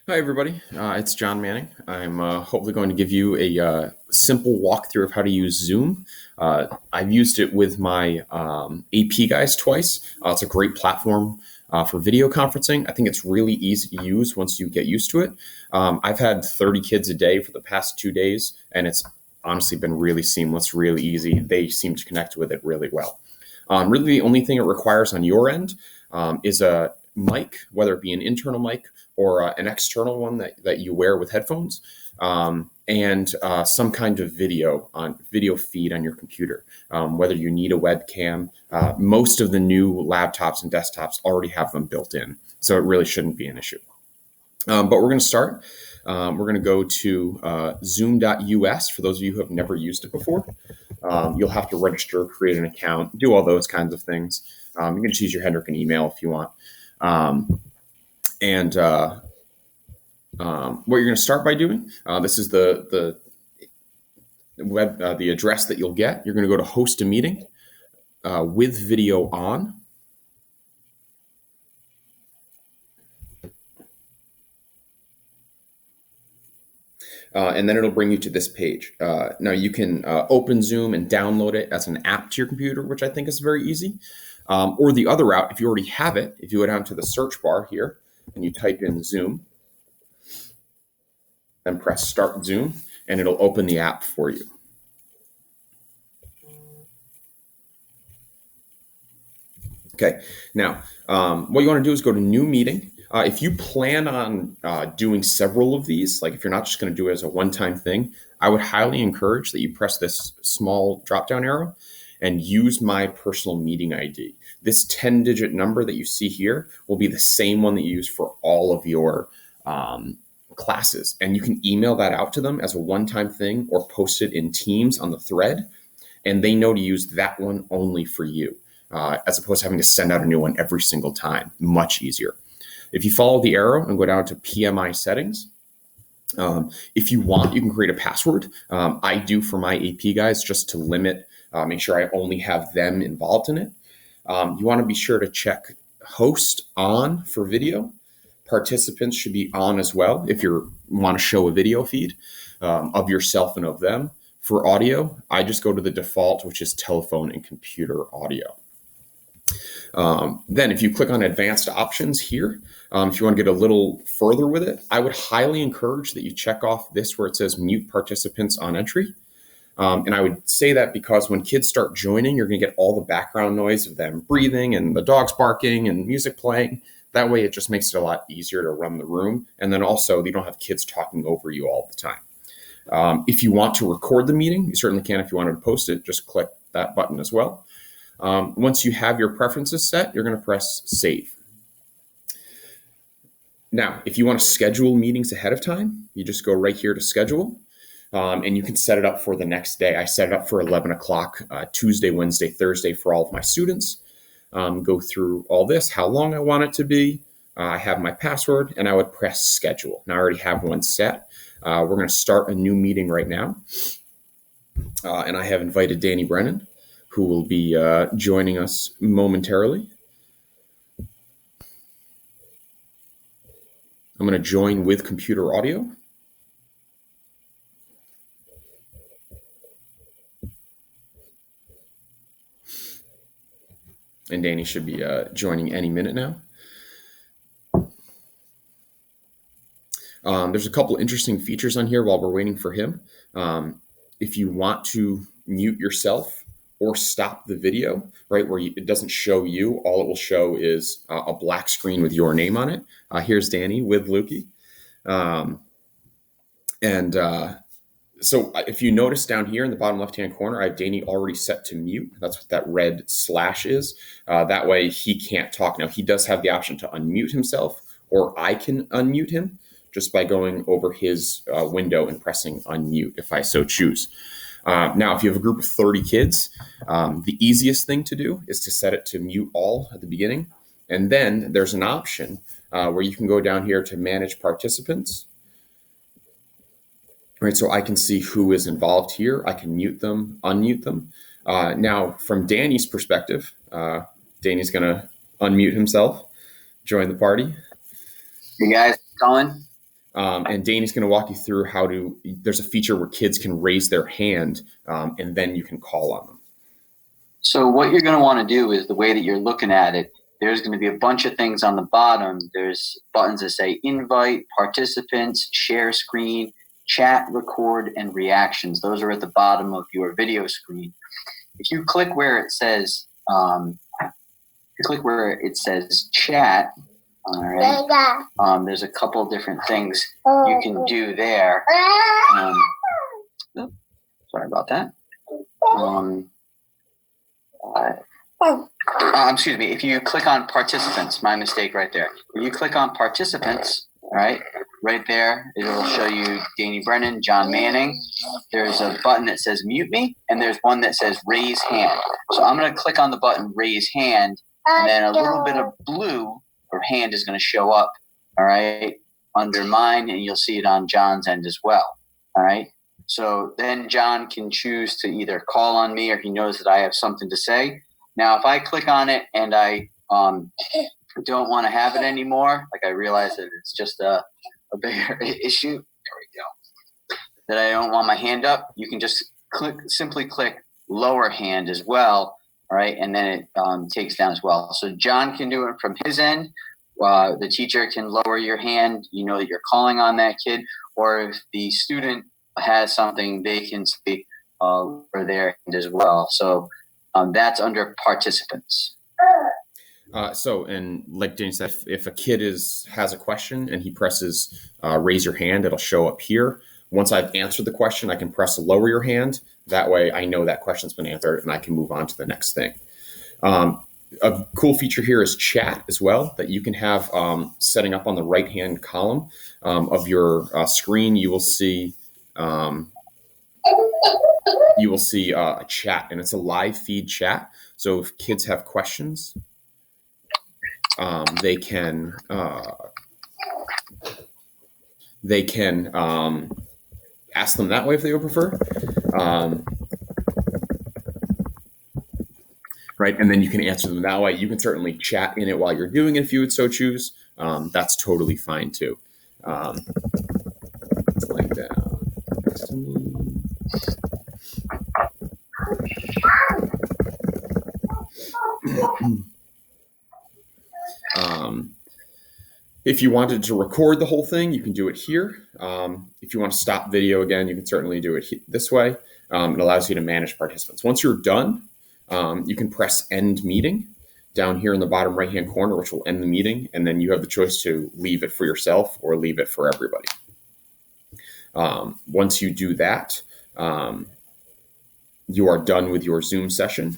Hi, everybody. It's John Manning. I'm hopefully going to give you a simple walkthrough of how to use Zoom. I've used it with my AP guys twice. It's a great platform for video conferencing. I think it's really easy to use once you get used to it. I've had 30 kids a day for the past 2 days, and it's honestly been really seamless, really easy. They seem to connect with it really well. Really, the only thing it requires on your end is a mic, whether it be an internal mic or an external one that you wear with headphones, and some kind of video feed on your computer. Whether you need a webcam, most of the new laptops and desktops already have them built in, so it really shouldn't be an issue. But we're going to start. We're going to go to zoom.us for those of you who have never used it before. You'll have to register, create an account, do all those kinds of things. You can just use your Hendricken email if you want. And what you're going to start by doing, this is the web, the address that you'll get. You're going to go to host a meeting with video on. And then it'll bring you to this page. Now you can open Zoom and download it as an app to your computer, which I think is very easy. Or the other route, if you already have it, if you go down to the search bar here and you type in Zoom, then press Start Zoom, and it'll open the app for you. Okay, now what you want to do is go to New Meeting. If you plan on doing several of these, like if you're not just going to do it as a one-time thing, I would highly encourage that you press this small drop-down arrow and use my personal meeting ID. This 10-digit number that you see here will be the same one that you use for all of your classes. And you can email that out to them as a one-time thing or post it in Teams on the thread, and they know to use that one only for you, as opposed to having to send out a new one every single time. Much easier. If you follow the arrow and go down to PMI settings, if you want, you can create a password. I do for my AP guys just to limit, make sure I only have them involved in it. You want to be sure to check host on for video. Participants should be on as well if you want to show a video feed of yourself and of them. For audio, I just go to the default, which is telephone and computer audio. Then if you click on advanced options here, if you want to get a little further with it, I would highly encourage that you check off this where it says mute participants on entry. And I would say that because when kids start joining, you're going to get all the background noise of them breathing and the dogs barking and music playing. That way, it just makes it a lot easier to run the room. And then also, you don't have kids talking over you all the time. If you want to record the meeting, you certainly can. If you wanted to post it, just click that button as well. Once you have your preferences set, you're going to press Save. Now, if you want to schedule meetings ahead of time, you just go right here to Schedule. And you can set it up for the next day. I set it up for 11 o'clock, Tuesday, Wednesday, Thursday for all of my students. Go through all this, how long I want it to be. I have my password, and I would press Schedule. Now I already have one set. We're going to start a new meeting right now. And I have invited Danny Brennan, who will be joining us momentarily. I'm going to join with computer audio. And Danny should be joining any minute now. There's a couple interesting features on here while we're waiting for him. If you want to mute yourself or stop the video, right, where it doesn't show you, all it will show is a black screen with your name on it. Here's Danny with Lukey. So if you notice down here in the bottom left-hand corner, I have Danny already set to mute. That's what that red slash is. That way he can't talk. Now, he does have the option to unmute himself, or I can unmute him just by going over his window and pressing unmute if I so choose. Now, if you have a group of 30 kids, the easiest thing to do is to set it to mute all at the beginning. And then there's an option where you can go down here to manage participants. Right, so I can see who is involved here. I can mute them, unmute them. Now, from Danny's perspective, Danny's going to unmute himself, join the party. You guys calling? And Danny's going to walk you through there's a feature where kids can raise their hand, and then you can call on them. So what you're going to want to do is the way that you're looking at it, there's going to be a bunch of things on the bottom. There's buttons that say invite, participants, share screen, chat, record, and reactions. Those are at the bottom of your video screen. If you click where it says chat, all right, there's a couple different things you can do there. Sorry about that. Excuse me. If you click on participants, my mistake right there. If you click on participants, all right, right there, it'll show you Danny Brennan, John Manning. There's a button that says mute me, and there's one that says raise hand. So I'm going to click on the button raise hand, and then a little bit of blue or hand is going to show up, all right, under mine, and you'll see it on John's end as well, all right. So then John can choose to either call on me or he knows that I have something to say. Now, if I click on it and I don't want to have it anymore, like I realize that it's just a bigger issue, there we go, that I don't want my hand up, you can just simply click lower hand as well, all right, and then it takes down as well. So John can do it from his end. The teacher can lower your hand, you know that you're calling on that kid, or if the student has something, they can speak for their end as well. So that's under participants. And like Danny said, if a kid has a question and he presses raise your hand, it'll show up here. Once I've answered the question, I can press lower your hand. That way I know that question's been answered and I can move on to the next thing. A cool feature here is chat as well, that you can have setting up on the right-hand column of your screen. You will see a chat, and it's a live feed chat. So if kids have questions, they can ask them that way if they would prefer. Right, and then you can answer them that way. You can certainly chat in it while you're doing it if you would so choose. That's totally fine too. Let's lay down next to me. If you wanted to record the whole thing, you can do it here. If you want to stop video again, you can certainly do it this way. It allows you to manage participants. Once you're done, you can press end meeting down here in the bottom right-hand corner, which will end the meeting. And then you have the choice to leave it for yourself or leave it for everybody. Once you do that, you are done with your Zoom session.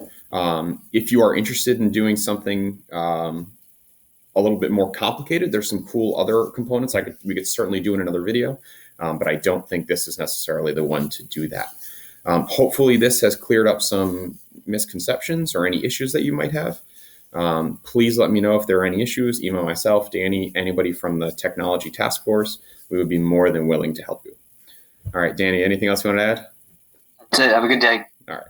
If you are interested in doing something a little bit more complicated, there's some cool other components we could certainly do in another video, but I don't think this is necessarily the one to do that. Hopefully this has cleared up some misconceptions or any issues that you might have. Please let me know if there are any issues. Email myself, Danny, anybody from the technology task force. We would be more than willing to help you. All right, Danny, anything else you want to add? That's it. Have a good day. All right.